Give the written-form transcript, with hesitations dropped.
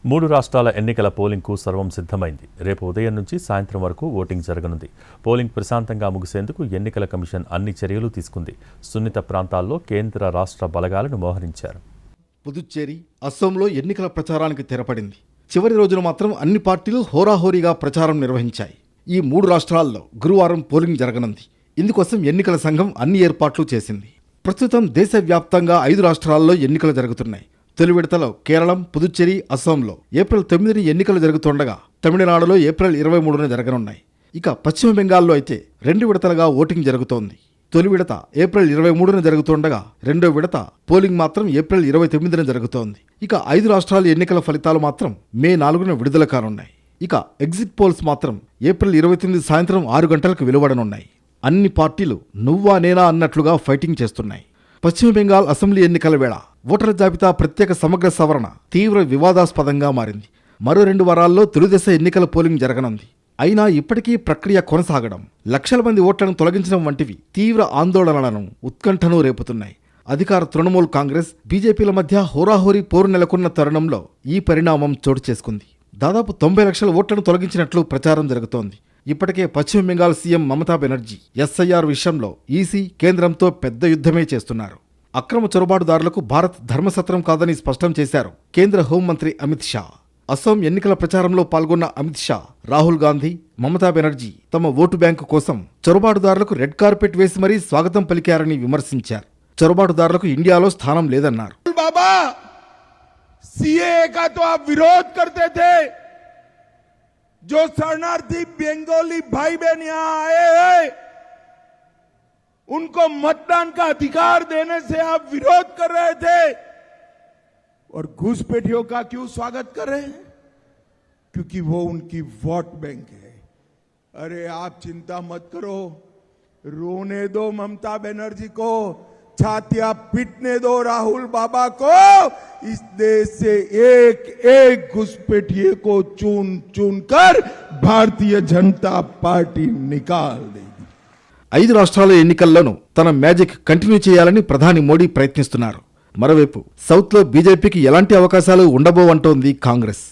మూడు రాష్ట్రాల ఎన్నికల పోలింగ్కు సర్వం సిద్ధమైంది. రేపు ఉదయం నుంచి సాయంత్రం వరకు ఓటింగ్ జరగనుంది. పోలింగ్ ప్రశాంతంగా ముగిసేందుకు ఎన్నికల కమిషన్ అన్ని చర్యలు తీసుకుంది. సున్నిత ప్రాంతాల్లో కేంద్ర రాష్ట్ర బలగాలను మోహరించారు. పుదుచ్చేరి, అస్సోంలో ఎన్నికల ప్రచారానికి తెరపడింది. చివరి రోజున మాత్రం అన్ని పార్టీలు హోరాహోరీగా ప్రచారం నిర్వహించాయి. ఈ మూడు రాష్ట్రాల్లో గురువారం పోలింగ్ జరగనుంది. ఇందుకోసం ఎన్నికల సంఘం అన్ని ఏర్పాట్లు చేసింది. ప్రస్తుతం దేశవ్యాప్తంగా 5 రాష్ట్రాల్లో ఎన్నికలు జరుగుతున్నాయి. తొలి విడతలో కేరళం, పుదుచ్చేరి, అస్సాంలో ఏప్రిల్ 9ని ఎన్నికలు జరుగుతుండగా తమిళనాడులో ఏప్రిల్ 23న జరగనున్నాయి. ఇక పశ్చిమ బెంగాల్లో అయితే 2 విడతలుగా ఓటింగ్ జరుగుతోంది. తొలి విడత ఏప్రిల్ 23న జరుగుతుండగా రెండో విడత పోలింగ్ మాత్రం ఏప్రిల్ 29న జరుగుతోంది. ఇక 5 రాష్ట్రాల ఎన్నికల ఫలితాలు మాత్రం మే 4న విడుదల కానున్నాయి. ఇక ఎగ్జిట్ పోల్స్ మాత్రం ఏప్రిల్ 29 సాయంత్రం 6 గంటలకు వెలువడనున్నాయి. అన్ని పార్టీలు నువ్వా నేనా అన్నట్లుగా ఫైటింగ్ చేస్తున్నాయి. పశ్చిమ బెంగాల్ అసెంబ్లీ ఎన్నికల వేళ ఓటర్ల జాబితా ప్రత్యేక సమగ్ర సవరణ తీవ్ర వివాదాస్పదంగా మారింది. మరో 2 వారాల్లో తొలిదశ ఎన్నికల పోలింగ్ జరగనుంది. అయినా ఇప్పటికీ ప్రక్రియ కొనసాగడం, లక్షల మంది ఓట్లను తొలగించడం వంటివి తీవ్ర ఆందోళనలను, ఉత్కంఠను రేపుతున్నాయి. అధికార తృణమూల్ కాంగ్రెస్, బీజేపీల మధ్య హోరాహోరీ పోరు నెలకొన్న తరుణంలో ఈ పరిణామం చోటు చేసుకుంది. దాదాపు 90 లక్షల ఓట్లను తొలగించినట్లు ప్రచారం జరుగుతోంది. ఇప్పటికే పశ్చిమ బెంగాల్ సీఎం మమతా బెనర్జీ ఎస్ఐఆర్ విషయంలో ఈసీ, కేంద్రంతో పెద్ద యుద్ధమే చేస్తున్నారు. అక్రమ చొరబాటుదారులకు భారత్ ధర్మసత్రం కాదని స్పష్టం చేశారు కేంద్ర హోంమంత్రి అమిత్ షా. అస్సాం ఎన్నికల ప్రచారంలో పాల్గొన్న అమిత్ షా, రాహుల్ గాంధీ, మమతా బెనర్జీ తమ ఓటు బ్యాంకు కోసం చొరబాటుదారులకు రెడ్ కార్పెట్ వేసి మరీ స్వాగతం పలికారని విమర్శించారు. చొరబాటుదారులకు ఇండియాలో స్థానం లేదన్నారు. जो शरणार्थी बंगाली भाई बहन यहां आए हैं उनको मतदान का अधिकार देने से आप विरोध कर रहे थे और घुसपैठियों का क्यों स्वागत कर रहे हैं? क्योंकि वो उनकी वोट बैंक है. अरे आप चिंता मत करो, रोने दो ममता बनर्जी को, छातियां पीटने दो राहुल बाबा को. इस देश से एक एक घुसपैठिए को चुन चुन कर भारतीय जनता पार्टी निकाल देगी. 5 రాష్ట్రాల ఎన్నికల్లోనూ తన మ్యాజిక్ కంటిన్యూ చేయాలని ప్రధాని మోడీ ప్రయత్నిస్తున్నారు. మరోవైపు సౌత్లో బీజేపీకి ఎలాంటి అవకాశాలు ఉండబోవంటోంది కాంగ్రెస్.